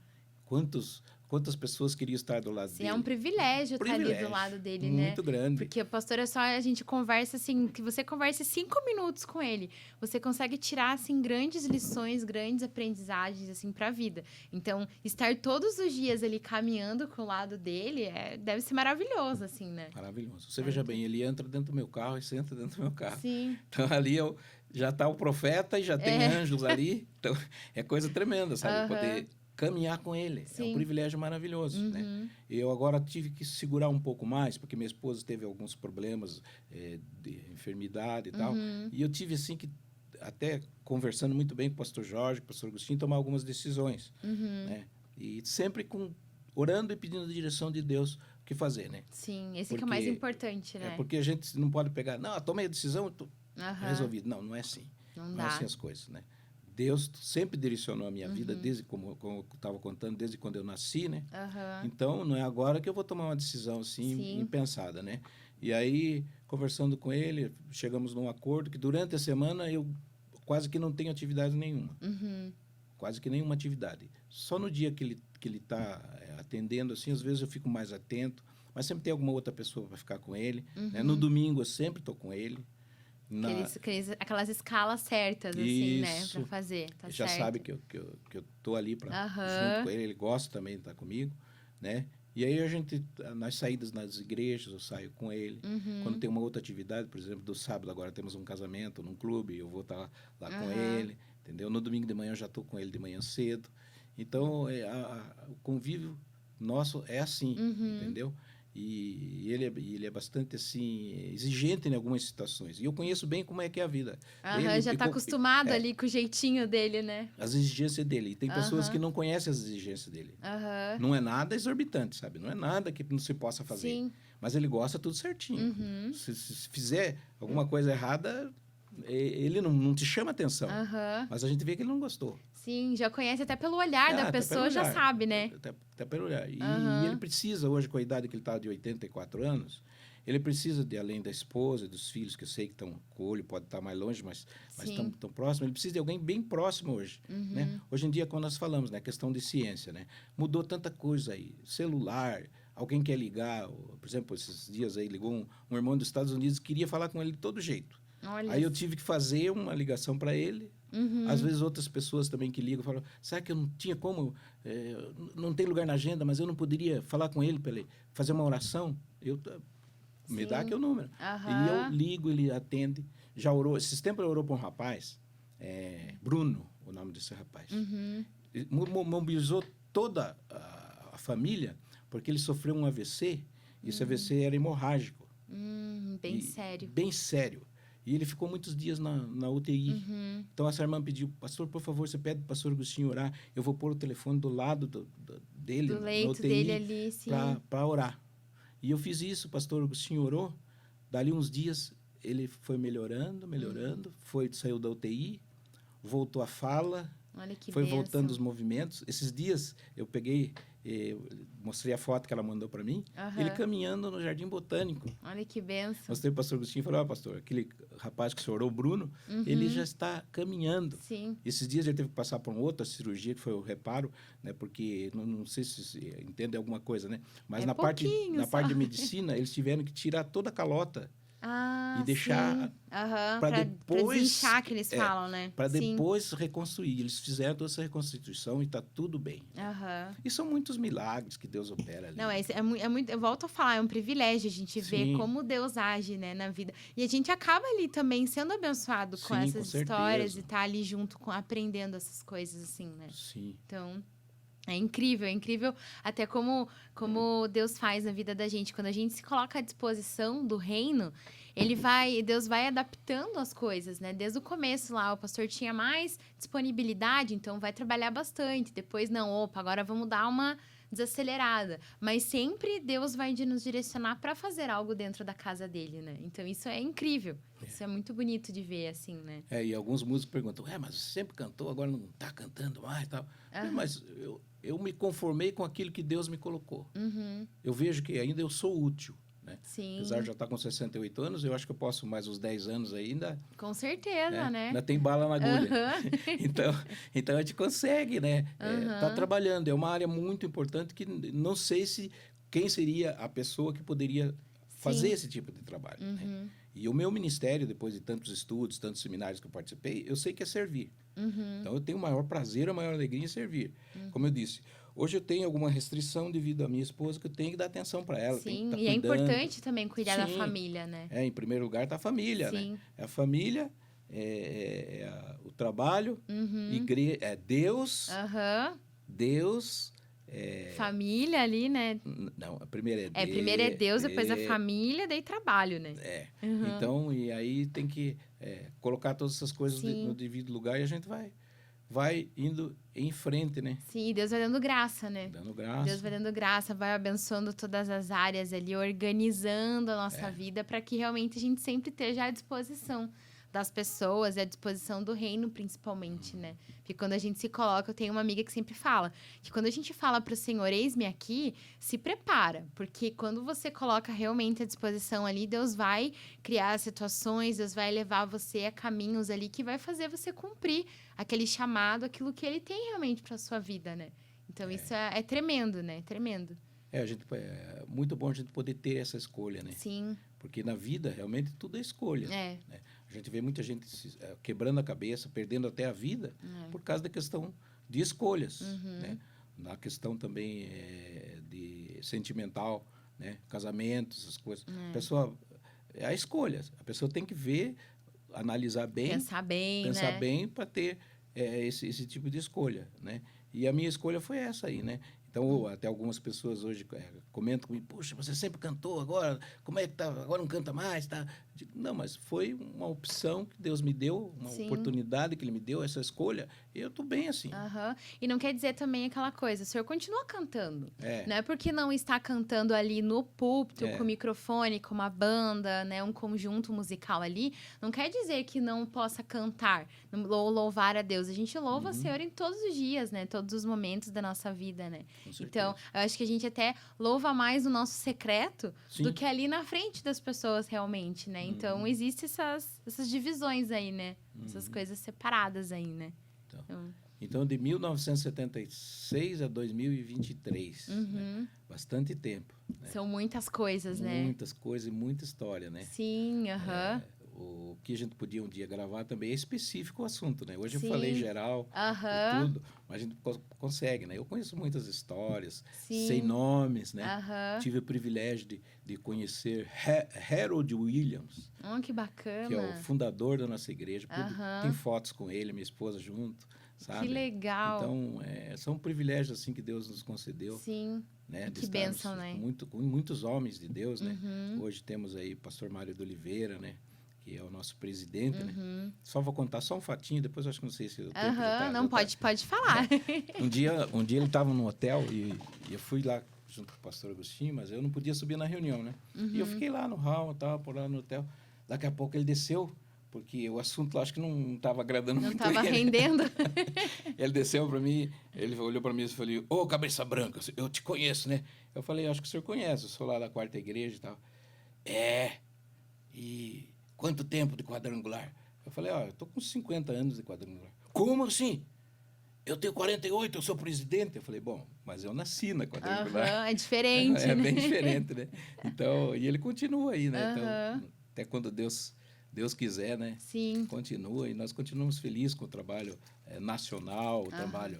Quantas pessoas queriam estar do lado Sim, dele? é um privilégio estar ali do Privilégio, lado dele, né? muito grande. Porque o pastor é só a gente conversa assim, que você converse 5 minutos com ele, você consegue tirar assim grandes lições, grandes aprendizagens assim para a vida. Então, estar todos os dias ali caminhando com o lado dele deve ser maravilhoso assim, né? Maravilhoso. Você veja bem, ele entra dentro do meu carro e senta dentro do meu carro. Sim. Então, ali já está o profeta e já tem anjos ali. Então, é coisa tremenda, sabe? Aham. Poder caminhar com ele. É Sim. um privilégio maravilhoso, né? Uhum. Eu agora tive que segurar um pouco mais, porque minha esposa teve alguns problemas de enfermidade e tal. Uhum. E eu tive, assim, que até conversando muito bem com o pastor Jorge, com o pastor Agostinho, tomar algumas decisões, Uhum. né? E sempre orando e pedindo a direção de Deus o que fazer, né? Sim, esse que é o mais Porque- importante, né? Porque a gente não pode pegar, não, tomei a decisão, Aham. resolvido. Não é assim. Não Não é dá. assim as coisas, né? Deus sempre direcionou a minha vida, Uhum. desde como eu estava contando, desde quando eu nasci, né? Aham. Então, não é agora que eu vou tomar uma decisão assim, Sim. impensada, né? E aí, conversando com ele, chegamos num acordo que durante a semana eu quase que não tenho atividade nenhuma. Uhum. Quase que nenhuma atividade. Só no dia que ele está atendendo, assim, às vezes eu fico mais atento, mas sempre tem alguma outra pessoa para ficar com ele. Né? No domingo eu sempre estou com ele. Aquelas escalas certas, assim, né? Isso. Pra fazer, tá Já certo. sabe que eu tô ali para Aham. junto com ele, ele gosta também de estar comigo, né? E aí a gente, nas saídas nas igrejas, eu saio com ele. Uhum. Quando tem uma outra atividade, por exemplo, do sábado agora temos um casamento num clube, eu vou estar lá com Aham. ele, entendeu? No domingo de manhã eu já estou com ele de manhã cedo. Então, o convívio nosso é assim, Uhum. entendeu? E ele é bastante, assim, exigente em algumas situações. E eu conheço bem como é que é a vida. Aham, Ele já tá ficou- acostumado ali com o jeitinho dele, né? As exigências dele. E tem pessoas Aham. que não conhecem as exigências dele. Aham. Não é nada exorbitante, sabe? Não é nada que não se possa fazer. Sim. Mas ele gosta tudo certinho. Uhum. Se fizer alguma coisa errada, ele não te chama atenção. Aham. Mas a gente vê que ele não gostou. Sim, já conhece até pelo olhar da Até pessoa, pelo já olhar. sabe, né? Até pelo olhar. E Aham. ele precisa, hoje, com a idade que ele está de 84 anos, ele precisa, além da esposa e dos filhos, que eu sei que estão com o olho, pode estar mais longe, mas Sim. estão próximos, ele precisa de alguém bem próximo hoje. Uhum. Né? Hoje em dia, quando nós falamos, né, questão de ciência, né, mudou tanta coisa aí. Celular, alguém quer ligar, por exemplo, esses dias aí ligou um irmão dos Estados Unidos que queria falar com ele de todo jeito. Olha. Aí eu tive que fazer uma ligação para ele. Às vezes outras pessoas também que ligam falam, será que eu não tinha como, não tem lugar na agenda, mas eu não poderia falar com ele para ele fazer uma oração? Me dá aqui o número. E eu ligo, ele atende. Já orou, esses tempos ele orou para um rapaz, Bruno, o nome desse rapaz. Mobilizou toda a família, porque ele sofreu um AVC, e esse AVC era hemorrágico. Bem sério. Bem sério. E ele ficou muitos dias na UTI. Então, essa irmã pediu, pastor, por favor, você pede para o pastor Agostinho orar, eu vou pôr o telefone do lado dele, do leito na UTI, dele ali, sim. para orar. E eu fiz isso, o pastor Agostinho orou, dali uns dias ele foi melhorando, saiu da UTI, voltou a fala, olha que foi bênção. voltando os movimentos. Esses dias eu peguei, mostrei a foto que ela mandou para mim, ele caminhando no Jardim Botânico. Olha que bênção. Mostrei para o pastor Agostinho e falei, pastor, aquele rapaz que o senhor orou, o Bruno, ele já está caminhando. Sim. Esses dias ele teve que passar por uma outra cirurgia, que foi o reparo, né, porque, não sei se entende alguma coisa, né? Mas na parte de medicina, eles tiveram que tirar toda a calota. E deixar para depois desinchar, que eles falam, né? Para depois reconstruir. Eles fizeram toda essa reconstituição e está tudo bem. E são muitos milagres que Deus opera ali. Não, é muito, eu volto a falar, é um privilégio a gente ver como Deus age, né, na vida. E a gente acaba ali também sendo abençoado com essas histórias e tá ali junto, aprendendo essas coisas, assim, né? Sim. Então, é incrível até como Deus faz na vida da gente. Quando a gente se coloca à disposição do reino, Deus vai adaptando as coisas, né? Desde o começo lá, o pastor tinha mais disponibilidade, então vai trabalhar bastante. Depois, agora vamos dar uma desacelerada. Mas sempre Deus vai nos direcionar para fazer algo dentro da casa dele, né? Então, isso é incrível. Isso é muito bonito de ver, assim, né? E alguns músicos perguntam, mas você sempre cantou, agora não está cantando mais e tal. Mas eu me conformei com aquilo que Deus me colocou. Eu vejo que ainda eu sou útil. Né? Sim. Apesar de já estar com 68 anos, eu acho que eu posso mais uns 10 anos ainda. Com certeza, né? Ainda tem bala na agulha. Então a gente consegue, né? Tá trabalhando. É uma área muito importante que não sei quem seria a pessoa que poderia fazer esse tipo de trabalho. Né? E o meu ministério, depois de tantos estudos, tantos seminários que eu participei, eu sei que é servir. Então eu tenho o maior prazer, a maior alegria em servir. Como eu disse, hoje eu tenho alguma restrição devido à minha esposa que eu tenho que dar atenção para ela. Sim, e é importante também cuidar da família, né? Em primeiro lugar está a família, né? É a família, o trabalho, Deus, Deus... família ali, né? Não, a primeira é Deus. Primeiro é Deus, depois a família, daí trabalho, né? Então, e aí tem que colocar todas essas coisas no devido lugar e a gente vai indo em frente, né? Sim, Deus vai dando graça, né? Dando graça. Deus vai dando graça, vai abençoando todas as áreas ali, organizando a nossa vida para que realmente a gente sempre esteja à disposição das pessoas e à disposição do reino, principalmente, né? Porque quando a gente se coloca, eu tenho uma amiga que sempre fala que quando a gente fala para o Senhor, eis-me aqui, se prepara, porque quando você coloca realmente à disposição ali, Deus vai criar situações, Deus vai levar você a caminhos ali que vai fazer você cumprir aquele chamado, aquilo que Ele tem realmente para sua vida, né? Então, isso é tremendo, né? Tremendo. É muito bom a gente poder ter essa escolha, né? Sim. Porque na vida, realmente, tudo é escolha. Né? A gente vê muita gente quebrando a cabeça, perdendo até a vida, por causa da questão de escolhas. Né? Na questão também de sentimental, né? Casamento, essas coisas. A pessoa... É a escolha. A pessoa tem que ver, analisar bem... Pensar bem para ter esse tipo de escolha, né? E a minha escolha foi essa aí, né? Então, até algumas pessoas hoje comentam comigo, poxa, você sempre cantou, agora, como é que tá? Agora não canta mais, tá? Não, mas foi uma opção que Deus me deu, uma oportunidade que Ele me deu, essa escolha, e eu tô bem assim. E não quer dizer também aquela coisa, o senhor continua cantando. Não é porque não está cantando ali no púlpito, com o microfone, com uma banda, né, um conjunto musical ali, não quer dizer que não possa cantar, ou louvar a Deus. A gente louva o Senhor em todos os dias, né, todos os momentos da nossa vida, né? Então, eu acho que a gente até louva mais o nosso secreto do que ali na frente das pessoas realmente, né? Então, existem essas divisões aí, né? Essas coisas separadas aí, né? Então, de 1976 a 2023, né? Bastante tempo. Né? São muitas coisas, né? Muitas coisas e muita história, né? Sim, aham. O que a gente podia um dia gravar também é específico o assunto, né? Hoje Sim. eu falei geral Aham. e tudo, mas a gente consegue, né? Eu conheço muitas histórias, Sim. sem nomes, né? Aham. Tive o privilégio de conhecer Harold Williams, Que bacana. que é o fundador da nossa igreja. Aham. Tem fotos com ele, minha esposa junto, sabe? Que legal. Então, são privilégios assim que Deus nos concedeu. Sim. Né? Que bênção, né? Com muitos homens de Deus, né? Hoje temos aí o pastor Mário de Oliveira, né? Que é o nosso presidente, né? Só vou contar só um fatinho, depois acho que não sei se o tempo já tá, Não, pode falar. Um dia ele estava no hotel e eu fui lá junto com o pastor Agostinho, mas eu não podia subir na reunião, né? E eu fiquei lá no hall, tava por lá no hotel. Daqui a pouco ele desceu, porque o assunto lá acho que não estava agradando muito ele. Não estava rendendo. Ele desceu para mim, ele olhou para mim e falou: "Ô, cabeça branca, eu te conheço, né?" Eu falei: "Acho que o senhor conhece, eu sou lá da quarta igreja e tal." E quanto tempo de quadrangular? Eu falei: "Eu tô com 50 anos de quadrangular." "Como assim? Eu tenho 48, eu sou presidente." Eu falei: "Bom, mas eu nasci na quadrangular." É diferente, né? bem diferente, né? Então, e ele continua aí, né? Então, até quando Deus quiser, né? Sim. Continua, e nós continuamos felizes com o trabalho nacional, o trabalho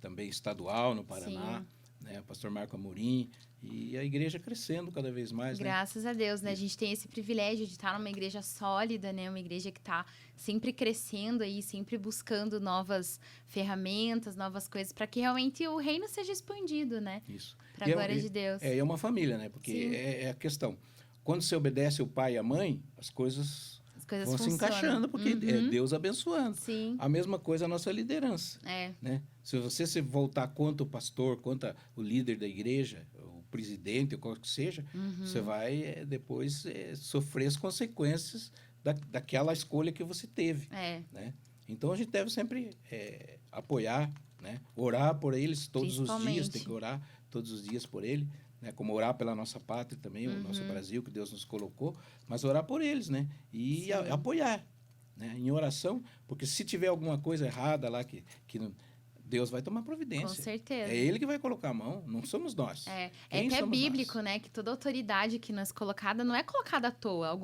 também estadual no Paraná, né? O pastor Marco Amorim, e a igreja crescendo cada vez mais. Graças a Deus, né? A gente tem esse privilégio de estar numa igreja sólida, né? Uma igreja que está sempre crescendo aí, sempre buscando novas ferramentas, novas coisas, para que realmente o reino seja expandido, né? Isso. Para a glória de Deus. É uma família, né? Porque é a questão. Quando você obedece o pai e a mãe, as coisas vão funcionam. se encaixando, porque é Deus abençoando. Sim. A mesma coisa a nossa liderança. Né? Se você se voltar contra o pastor, contra o líder da igreja, o presidente, ou qual que seja, você vai depois sofrer as consequências daquela escolha que você teve. Né? Então, a gente deve sempre apoiar, né? Orar por eles todos os dias, tem que orar todos os dias por ele. Né, como orar pela nossa pátria também, o nosso Brasil, que Deus nos colocou, mas orar por eles, né? E apoiar, né, em oração, porque se tiver alguma coisa errada lá, que Deus vai tomar providência. Com certeza. É Ele que vai colocar a mão, não somos nós. É até bíblico, né? Que toda autoridade que nos colocada não é colocada à toa.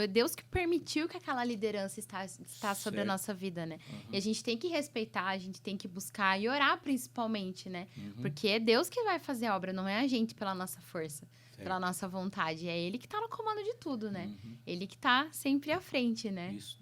Deus que permitiu que aquela liderança está sobre a nossa vida, né? E a gente tem que respeitar, a gente tem que buscar e orar principalmente, né? Porque é Deus que vai fazer a obra, não é a gente pela nossa força, pela nossa vontade. É Ele que está no comando de tudo, né? Ele que está sempre à frente, né? Isso.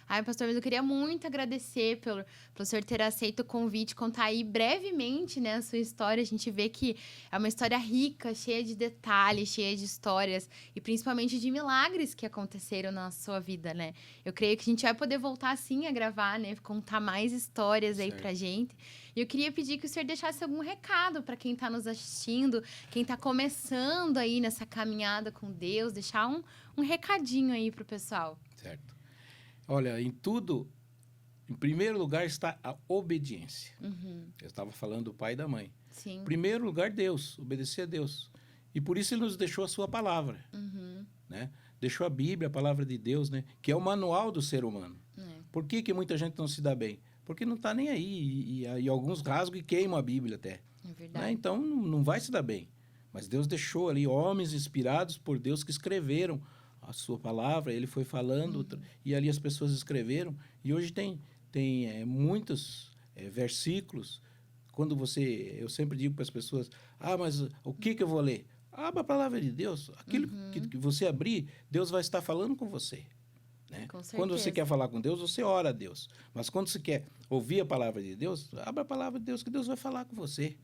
Ai, pastor, mas eu queria muito agradecer pelo senhor ter aceito o convite, contar aí brevemente, né, a sua história. A gente vê que é uma história rica, cheia de detalhes, cheia de histórias e principalmente de milagres que aconteceram na sua vida, né? Eu creio que a gente vai poder voltar, sim, a gravar, né, contar mais histórias aí pra gente. E eu queria pedir que o senhor deixasse algum recado para quem está nos assistindo, quem está começando aí nessa caminhada com Deus, deixar um recadinho aí pro pessoal. Certo. Olha, em tudo, em primeiro lugar está a obediência. Eu estava falando do pai e da mãe. Sim. Em primeiro lugar, Deus, obedecer a Deus. E por isso Ele nos deixou a sua palavra. Né? Deixou a Bíblia, a palavra de Deus, né? Que é o manual do ser humano. Por que muita gente não se dá bem? Porque não está nem aí. E alguns rasgam e queimam a Bíblia até. É verdade. Né? Então, não vai se dar bem. Mas Deus deixou ali homens inspirados por Deus que escreveram a sua palavra, ele foi falando, e ali as pessoas escreveram, e hoje tem muitos versículos. Quando eu sempre digo para as pessoas, mas o que eu vou ler? Abra a palavra de Deus, aquilo que você abrir, Deus vai estar falando com você. Né? Com certeza. Quando você quer falar com Deus, você ora a Deus, mas quando você quer ouvir a palavra de Deus, abra a palavra de Deus, que Deus vai falar com você.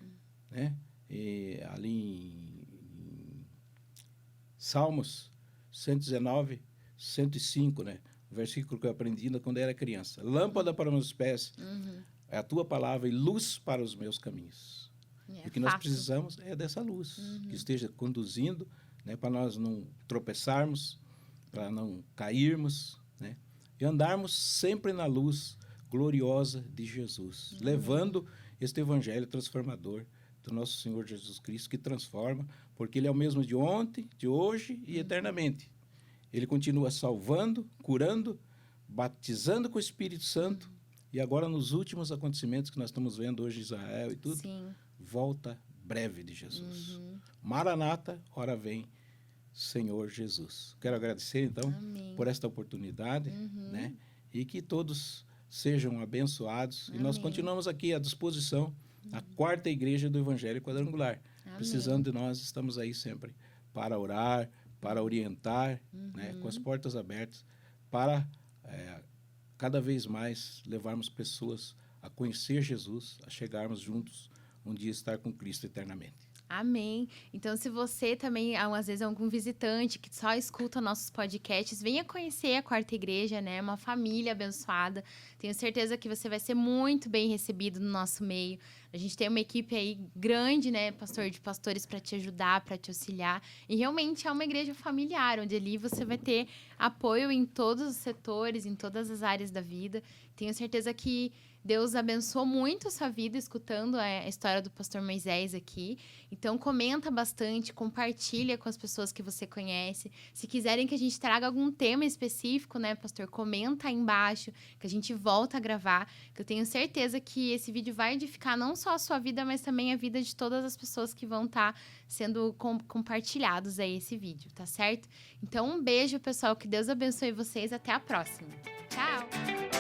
Né? E ali em Salmos 119, 105, né? O versículo que eu aprendi ainda quando eu era criança. Lâmpada para os meus pés é a tua palavra e luz para os meus caminhos. E o que nós precisamos é dessa luz, que esteja conduzindo, né? Para nós não tropeçarmos, para não cairmos, né? E andarmos sempre na luz gloriosa de Jesus, levando este evangelho transformador do nosso Senhor Jesus Cristo, que transforma, porque Ele é o mesmo de ontem, de hoje e eternamente. Ele continua salvando, curando, batizando com o Espírito Santo E agora, nos últimos acontecimentos que nós estamos vendo hoje em Israel e tudo, Sim. volta breve de Jesus. Uhum. Maranata, ora vem, Senhor Jesus. Quero agradecer, então, Amém. por esta oportunidade, Uhum. né? E que todos sejam abençoados. E nós Amém. continuamos aqui à disposição, a quarta igreja do Evangelho Quadrangular. Amém. Precisando de nós, estamos aí sempre para orar, para orientar, né? Com as portas abertas, para cada vez mais levarmos pessoas a conhecer Jesus, a chegarmos juntos um dia estar com Cristo eternamente. Amém. Então, se você também, às vezes, é algum visitante que só escuta nossos podcasts, venha conhecer a Quarta Igreja, né? Uma família abençoada. Tenho certeza que você vai ser muito bem recebido no nosso meio. A gente tem uma equipe aí grande, né, pastor, de pastores para te ajudar, para te auxiliar. E realmente é uma igreja familiar, onde ali você vai ter apoio em todos os setores, em todas as áreas da vida. Tenho certeza que Deus abençoou muito a sua vida escutando a história do pastor Moisés aqui. Então, comenta bastante, compartilha com as pessoas que você conhece. Se quiserem que a gente traga algum tema específico, né, pastor, comenta aí embaixo, que a gente volta a gravar. Que eu tenho certeza que esse vídeo vai edificar não só a sua vida, mas também a vida de todas as pessoas que vão estar sendo compartilhados aí esse vídeo, tá certo? Então, um beijo, pessoal. Que Deus abençoe vocês. Até a próxima. Tchau!